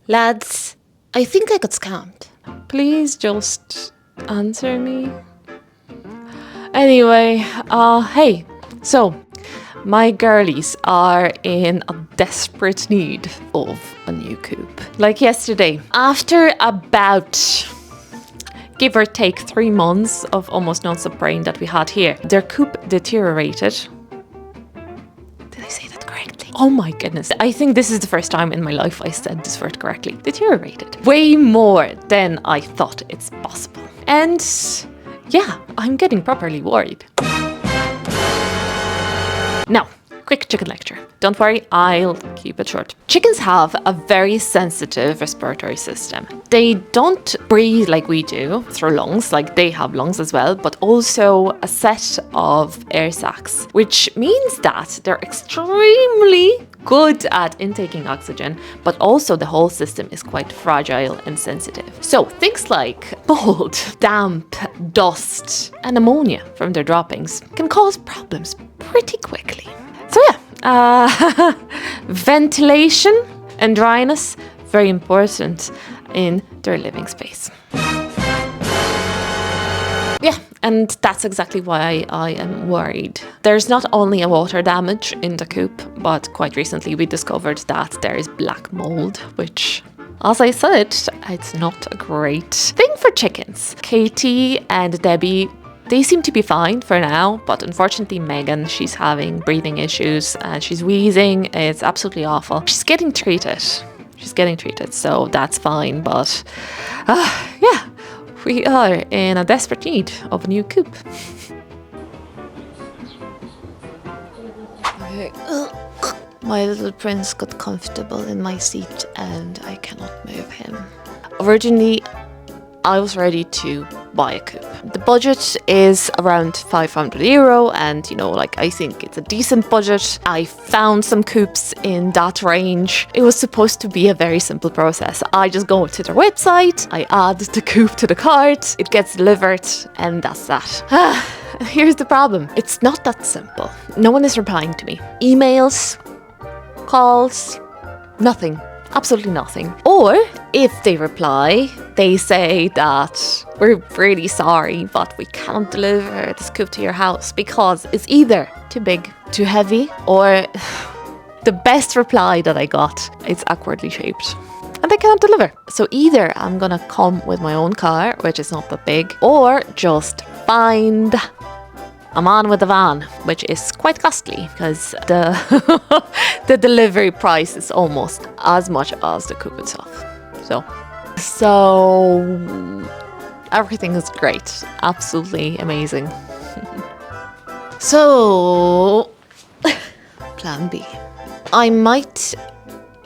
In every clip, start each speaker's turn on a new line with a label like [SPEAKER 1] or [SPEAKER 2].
[SPEAKER 1] Lads, I think I got scammed. Please just answer me. Anyway, hey, so my girlies are in a desperate need of a new coop. Like yesterday, after about, give or take 3 months of almost non-stop rain that we had here, their coop deteriorated. Did I say that correctly? Oh my goodness. I think this is the first time in my life I said this word correctly. Deteriorated. Way more than I thought it's possible. And yeah, I'm getting properly worried. Now, quick chicken lecture. Don't worry, I'll keep it short. Chickens have a very sensitive respiratory system. They don't breathe like we do through lungs, like they have lungs as well, but also a set of air sacs, which means that they're extremely good at intaking oxygen, but also the whole system is quite fragile and sensitive. So things like mold, damp, dust, and ammonia from their droppings can cause problems pretty quickly. So yeah, ventilation and dryness, very important in their living space. Yeah, and that's exactly why I am worried. There's not only a water damage in the coop, but quite recently we discovered that there is black mold, which, as I said, it's not a great thing for chickens. Katie and Debbie, they seem to be fine for now, but unfortunately Megan, she's having breathing issues and she's wheezing. It's absolutely awful. She's getting treated, so that's fine, but yeah, we are in a desperate need of a new coop. My little prince got comfortable in my seat and I cannot move him. Originally, I was ready to buy a coop. The budget is around €500 and, you know, like, I think it's a decent budget. I found some coops in that range. It was supposed to be a very simple process. I just go to their website, I add the coop to the cart, it gets delivered, and that's that. Here's the problem. It's not that simple. No one is replying to me. Emails, calls, nothing. Absolutely nothing. Or if they reply, they say that we're really sorry, but we can't deliver this coop to your house because it's either too big, too heavy, or the best reply that I got, it's awkwardly shaped. And they can't deliver. So either I'm gonna come with my own car, which is not that big, or just find a man with a van, which is quite costly because the delivery price is almost as much as the coop itself. So everything is great, absolutely amazing. So plan B. I might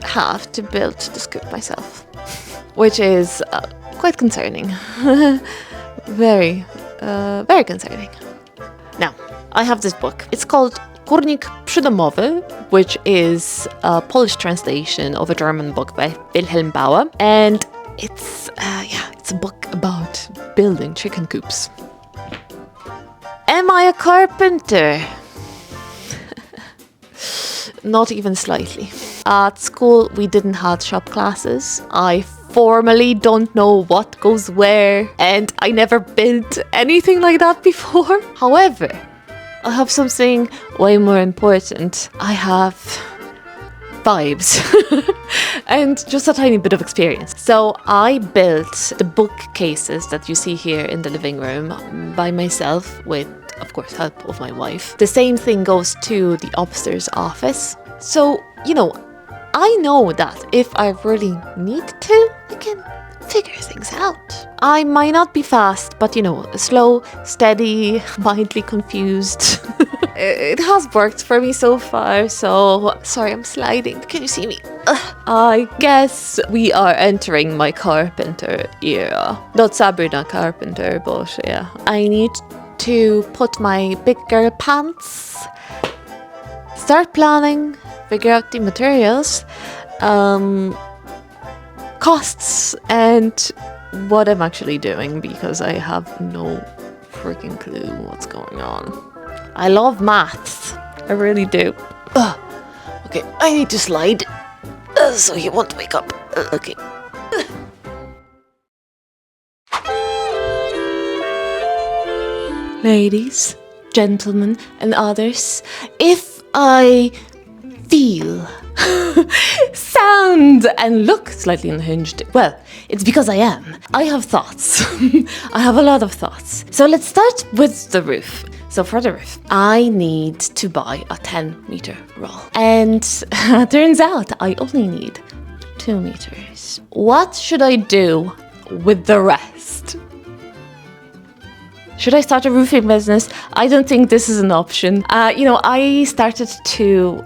[SPEAKER 1] have to build this coop myself, which is quite concerning. Very concerning. Now, I have this book. It's called Kurnik Przydomowy, which is a Polish translation of a German book by Wilhelm Bauer. And it's a book about building chicken coops. Am I a carpenter? Not even slightly. At school, we didn't have shop classes. I formally don't know what goes where, and I never built anything like that before. However, I have something way more important. I have vibes and just a tiny bit of experience. So I built the bookcases that you see here in the living room by myself with, of course, help of my wife. The same thing goes to the upstairs office. So, you know, I know that if I really need to, I can figure things out. I might not be fast, but you know, slow, steady, mildly confused. It has worked for me so far, so sorry, I'm sliding. Can you see me? I guess we are entering my carpenter era. Not Sabrina Carpenter, but yeah. I need to put my big girl pants, start planning, figure out the materials, costs, and what I'm actually doing, because I have no freaking clue what's going on. I love maths. I really do. Okay, I need to slide. So you won't wake up. Okay. Ladies, gentlemen, and others, if I feel, sound, and look slightly unhinged, well, it's because I am. I have thoughts. I have a lot of thoughts. So let's start with the roof. So for the roof, I need to buy a 10-meter roll. And turns out I only need 2 meters. What should I do with the rest? Should I start a roofing business? I don't think this is an option. I started to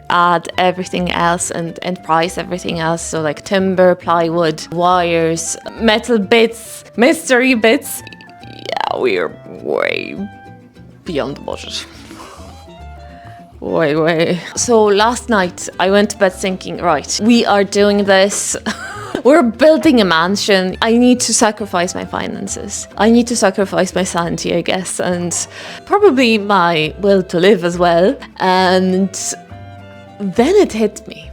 [SPEAKER 1] add everything else and price everything else. So like timber, plywood, wires, metal bits, mystery bits. Yeah, we're way beyond the budget. Way. So last night I went to bed thinking, right, we are doing this. We're building a mansion. I need to sacrifice my finances. I need to sacrifice my sanity, I guess, and probably my will to live as well. And then it hit me.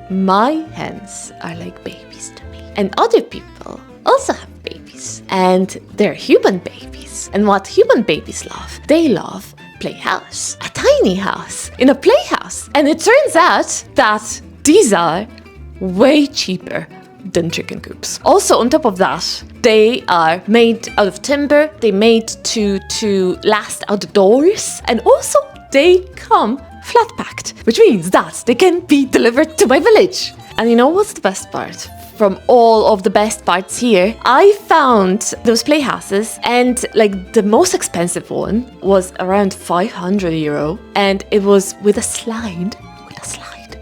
[SPEAKER 1] My hens are like babies to me. And other people also have babies. And they're human babies. And what human babies love? They love playhouse. A tiny house in a playhouse. And it turns out that these are way cheaper than chicken coops. Also, on top of that, they are made out of timber. They made to last outdoors, and also they come flat packed, which means that they can be delivered to my village. And you know what's the best part? From all of the best parts here, I found those playhouses, and the most expensive one was around €500, and it was with a slide.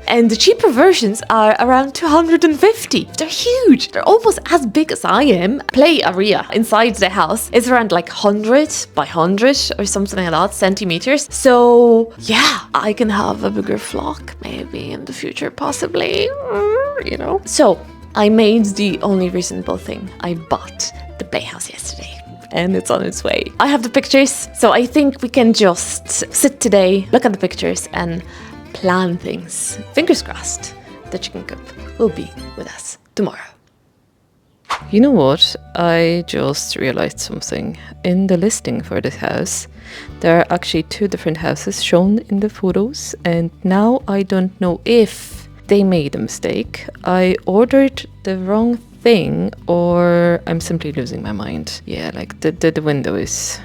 [SPEAKER 1] And the cheaper versions are around 250. They're huge. They're almost as big as I am. Play area inside the house is around 100 by 100 or something like that centimeters. So yeah, I can have a bigger flock maybe in the future, possibly, So I made the only reasonable thing. I bought the playhouse yesterday. And it's on its way. I have the pictures, so I think we can just sit today, look at the pictures, and plan things. Fingers crossed, the chicken coop will be with us tomorrow. You know what? I just realized something. In the listing for this house, there are actually 2 different houses shown in the photos, and now I don't know if they made a mistake, I ordered the wrong thing, or I'm simply losing my mind. Yeah, the window is...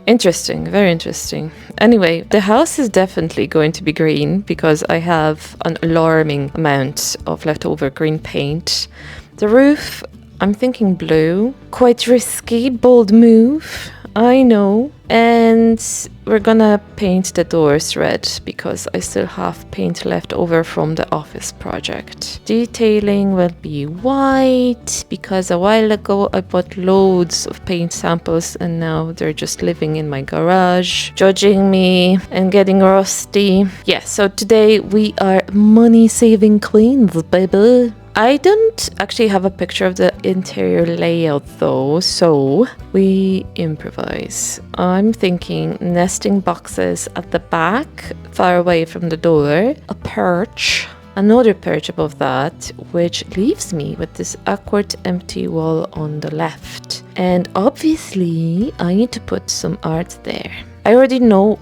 [SPEAKER 1] Interesting, very interesting. Anyway, the house is definitely going to be green because I have an alarming amount of leftover green paint. The roof, I'm thinking blue. Quite risky, bold move, I know. And we're gonna paint the doors red because I still have paint left over from the office project. Detailing will be white because a while ago I bought loads of paint samples and now they're just living in my garage, judging me and getting rusty. Yeah, so today we are money saving queens, baby. I don't actually have a picture of the interior layout though, so we improvise. I'm thinking nesting boxes at the back, far away from the door, a perch, another perch above that, which leaves me with this awkward empty wall on the left. And obviously, I need to put some art there. I already know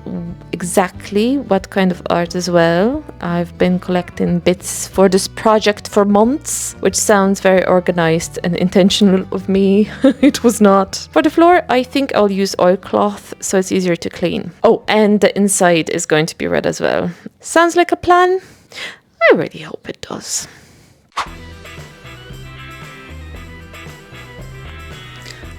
[SPEAKER 1] exactly what kind of art as well. I've been collecting bits for this project for months, which sounds very organized and intentional of me. It was not. For the floor, I think I'll use oilcloth so it's easier to clean. Oh, and the inside is going to be red as well. Sounds like a plan? I really hope it does.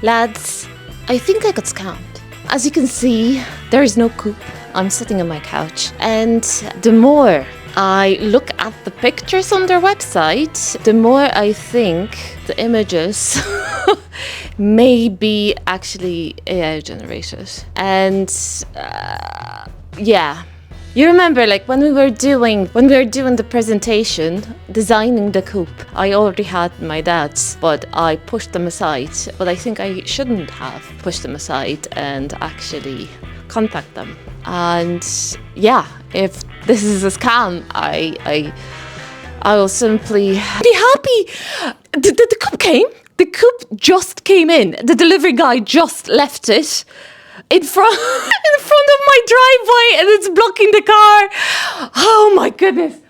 [SPEAKER 1] Lads, I think I got scammed. As you can see, there is no coop. I'm sitting on my couch, and the more I look at the pictures on their website, the more I think the images may be actually AI generated. And yeah. You remember, when we were doing the presentation, designing the coop, I already had my dad's, but I pushed them aside. But I think I shouldn't have pushed them aside and actually contact them. And yeah, if this is a scam. I was simply happy. The coop came. The coop just came in. The delivery guy just left it in front of my driveway, and it's blocking the car. Oh my goodness.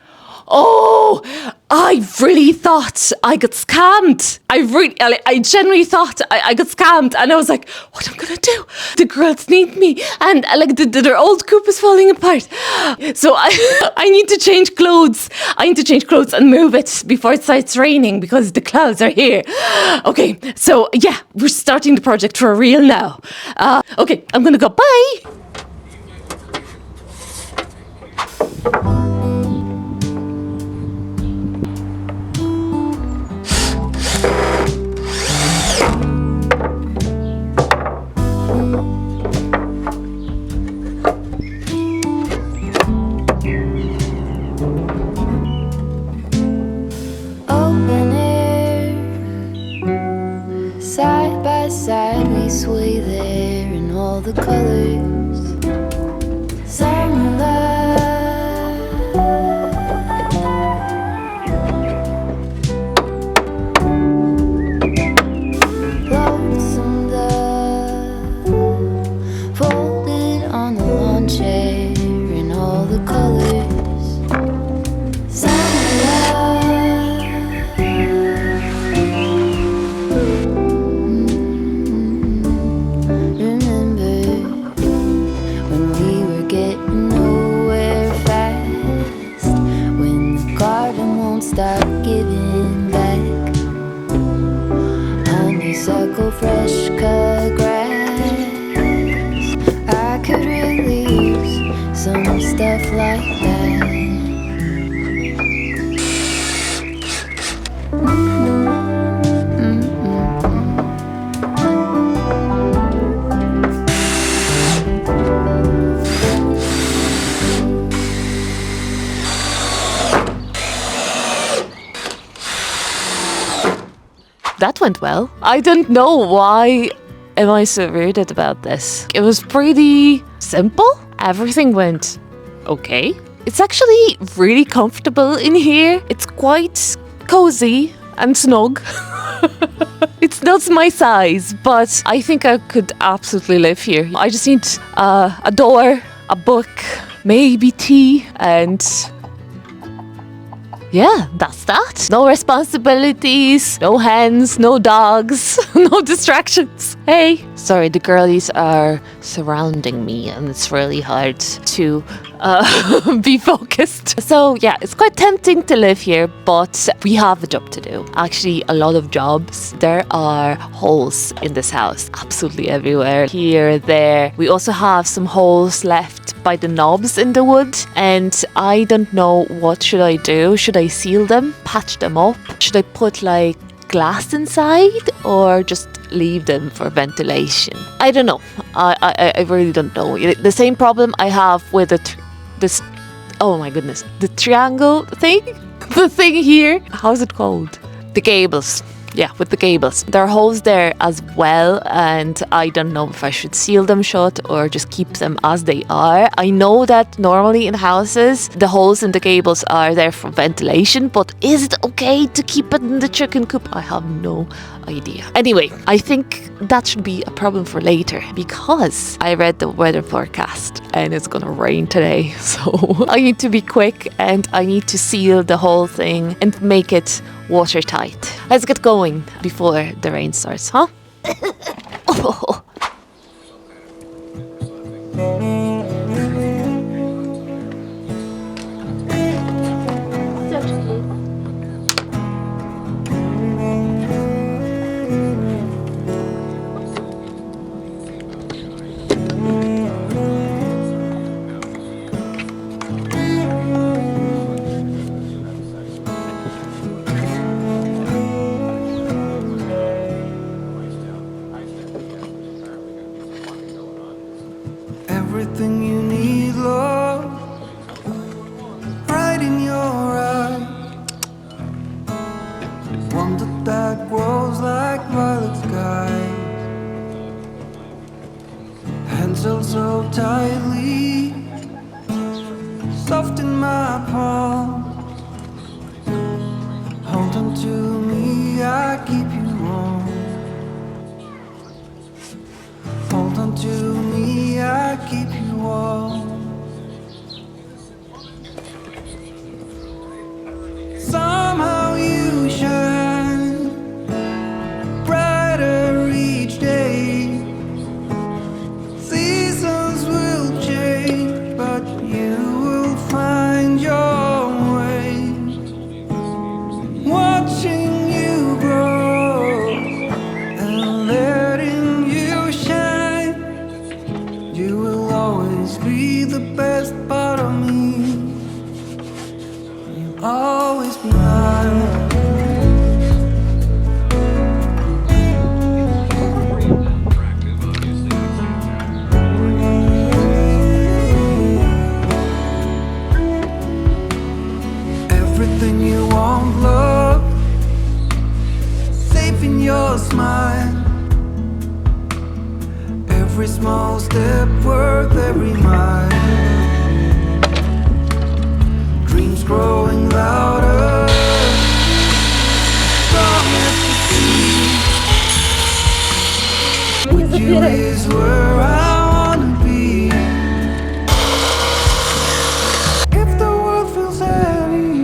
[SPEAKER 1] Oh, I really thought I got scammed. I genuinely thought I got scammed, and I was like, what am I gonna do? The girls need me, and like their old coop is falling apart. So I need to change clothes. I need to change clothes and move it before it starts raining because the clouds are here. Okay, so yeah, we're starting the project for real now. Okay, I'm gonna go. Bye.
[SPEAKER 2] Sway there in all the colors. Summer love. Lonesome love. Folded on the lawn chair in all the colors. Summer love. Stop giving back. Honeysuckle, fresh cut grass. I could really use some stuff like that.
[SPEAKER 1] That went well. I don't know why am I so weirded about this. It was pretty simple. Everything went okay. It's actually really comfortable in here. It's quite cozy and snug. It's not my size, but I think I could absolutely live here. I just need a door, a book, maybe tea, and yeah, that's that. No responsibilities, no hens, no dogs, no distractions. Hey. Sorry, the girlies are surrounding me and it's really hard to be focused. So yeah, it's quite tempting to live here, but we have a job to do. Actually, a lot of jobs. There are holes in this house, absolutely everywhere. Here, there. We also have some holes left by the knobs in the wood, and I don't know what should I do. Should I seal them, patch them up? Should I put like glass inside or just leave them for ventilation? I don't know. I really don't know. The same problem I have with this. Oh my goodness, the triangle thing, the thing here. How's it called? The gables. Yeah, with the gables. There are holes there as well, and I don't know if I should seal them shut or just keep them as they are. I know that normally in houses, the holes in the gables are there for ventilation, but is it okay to keep it in the chicken coop? I have no idea. Anyway, I think that should be a problem for later because I read the weather forecast and it's gonna rain today. So I need to be quick and I need to seal the whole thing and make it watertight. Let's get going before the rain starts, huh? Oh.
[SPEAKER 3] Everything you need, love, right in your eyes. Wonder that grows like violet skies. Hands held so tightly, soft in my palm. Hold on to me, I keep you warm. Hold on to me, I keep you warm. Somehow you shine brighter each day. Seasons will change, but you will find your way. Watching you grow and letting you shine, you will always be the best part of me. You'll always be mine. Everything you want, love, safe in your smile. Every small step worth every mile. Dreams growing louder, strong as the sea. With you is where I wanna be. If the world feels heavy,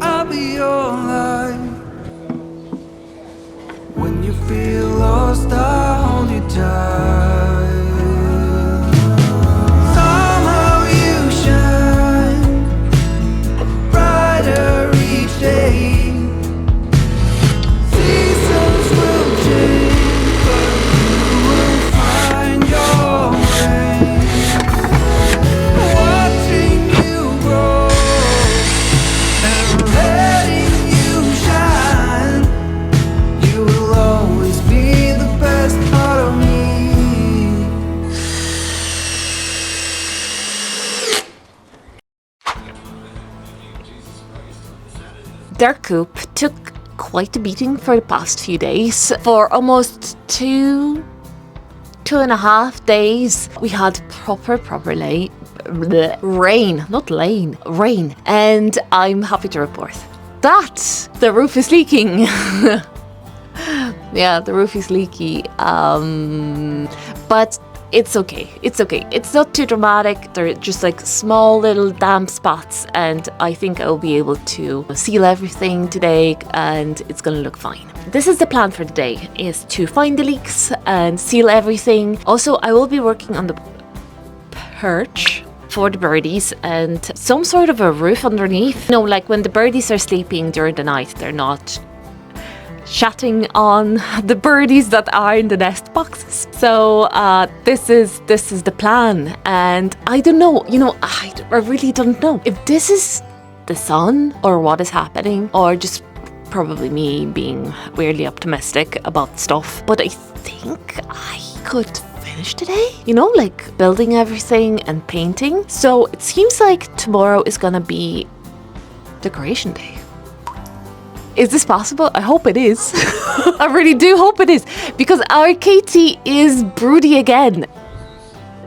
[SPEAKER 3] I'll be your light. When you feel lost, I'll hold you tight. Somehow you shine brighter each day. Seasons will change, but you will find your way. Watching you grow and letting you shine, you will always be the best part of me.
[SPEAKER 1] Their coop took quite a beating for the past few days. For almost 2.5 days, we had proper rain. And I'm happy to report that the roof is leaking. Yeah, the roof is leaky. But it's okay. It's not too dramatic. They're just like small little damp spots, and I think I'll be able to seal everything today and it's gonna look fine. This is the plan for the day, is to find the leaks and seal everything. Also, I will be working on the perch for the birdies and some sort of a roof underneath. You know, like when the birdies are sleeping during the night, they're not chatting on the birdies that are in the nest boxes. So this is the plan, and I don't know, I really don't know if this is the sun or what is happening, or just probably me being weirdly optimistic about stuff. But I think I could finish today, like building everything and painting. So it seems like tomorrow is gonna be decoration day. Is this possible? I hope it is. I really do hope it is, because our Katie is broody again.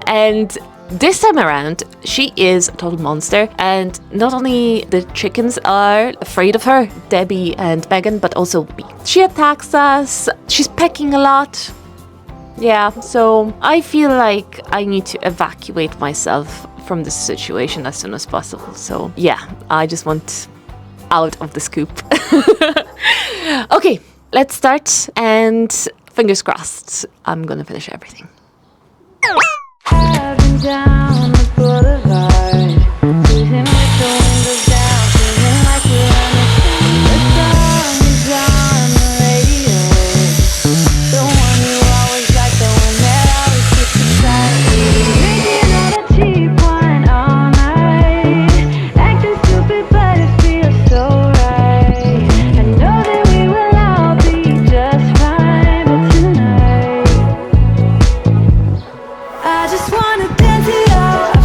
[SPEAKER 1] And this time around, she is a total monster. And not only the chickens are afraid of her, Debbie and Megan, but also me. She attacks us. She's pecking a lot. Yeah, so I feel like I need to evacuate myself from this situation as soon as possible. So yeah, I just want out of the scoop. Okay, let's start, and fingers crossed I'm gonna finish everything.
[SPEAKER 2] I've been down the boulevard, cruising with the windows down, feeling like we're on the street. The song is on the radio, the one you always like, the one that always keeps you tight. Drinking all the cheap wine all night, acting stupid but it feels so right. I know that we will all be just fine, but tonight I just wanna dance it out.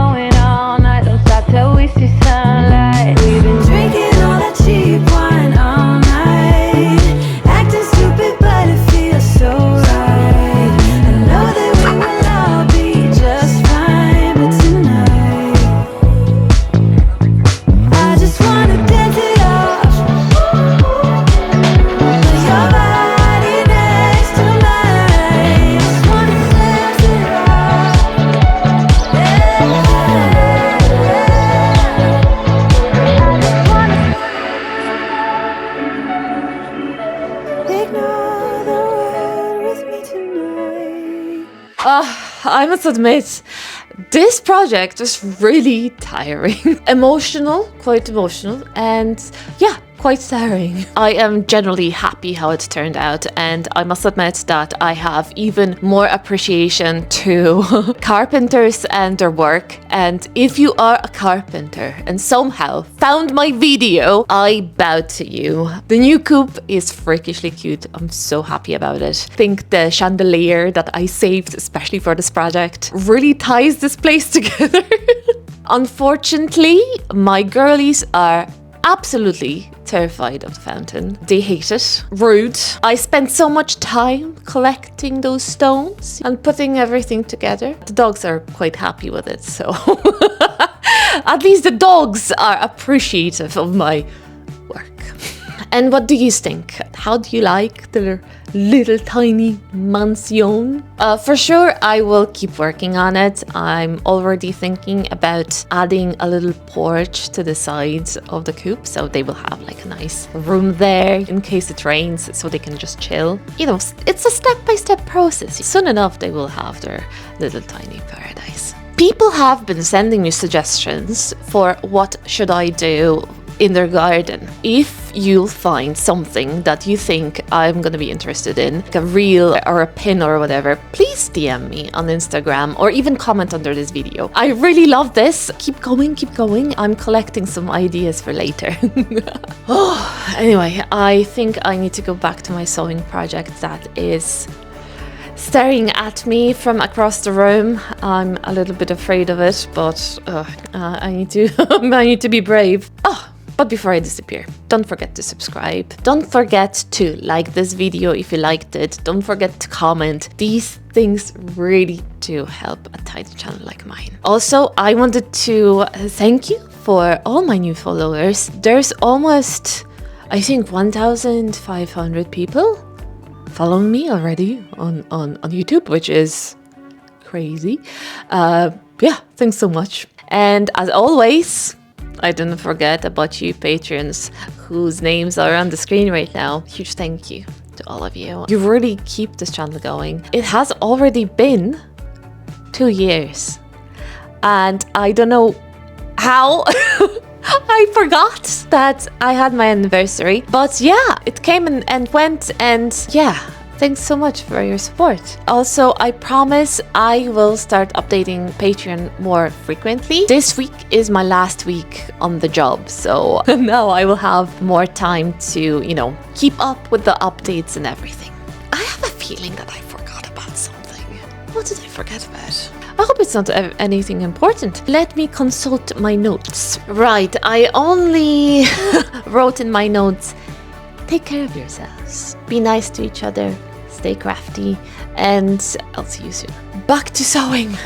[SPEAKER 2] going all night, don't stop till we see sunlight. We've been drinking all that cheap wine all night, acting stupid but it feels so right. I know that we will all be just fine, but tonight I just wanna dance it off, with your body next to mine. Just wanna dance it off, ignore the word with me tonight.
[SPEAKER 1] I must admit, this project was really tiring. Emotional, quite emotional, and yeah, quite tiring. I am generally happy how it turned out, and I must admit that I have even more appreciation to carpenters and their work. And if you are a carpenter and somehow found my video, I bow to you. The new coop is freakishly cute. I'm so happy about it. I think the chandelier that I saved especially for this project really ties this place together. Unfortunately, my girlies are absolutely terrified of the fountain. They hate it. Rude. I spent so much time collecting those stones and putting everything together. The dogs are quite happy with it, so at least the dogs are appreciative of my work. And what do you think? How do you like the little tiny mansion? For sure, I will keep working on it. I'm already thinking about adding a little porch to the sides of the coop, so they will have like a nice room there in case it rains, so they can just chill. You know, it's a step-by-step process. Soon enough, they will have their little tiny paradise. People have been sending me suggestions for what should I do in their garden. If you'll find something that you think I'm gonna be interested in, like a reel or a pin or whatever, please DM me on Instagram or even comment under this video. I really love this. Keep going, keep going. I'm collecting some ideas for later. Anyway, I think I need to go back to my sewing project that is staring at me from across the room. I'm a little bit afraid of it, but I need to I need to be brave. But before I disappear, don't forget to subscribe. Don't forget to like this video if you liked it. Don't forget to comment. These things really do help a tiny channel like mine. Also, I wanted to thank you for all my new followers. There's almost, I think, 1,500 people following me already on YouTube, which is crazy. Yeah, thanks so much. And as always, I didn't forget about you patrons whose names are on the screen right now. Huge thank you to all of you. You really keep this channel going. It has already been 2 years, and I don't know how I forgot that I had my anniversary. But yeah, it came and went, and yeah, thanks so much for your support. Also, I promise I will start updating Patreon more frequently. This week is my last week on the job, so now I will have more time to, you know, keep up with the updates and everything. I have a feeling that I forgot about something. What did I forget about? I hope it's not anything important. Let me consult my notes. Right, I only wrote in my notes, take care of yourselves. Be nice to each other. Stay crafty, and I'll see you soon. Back to sewing.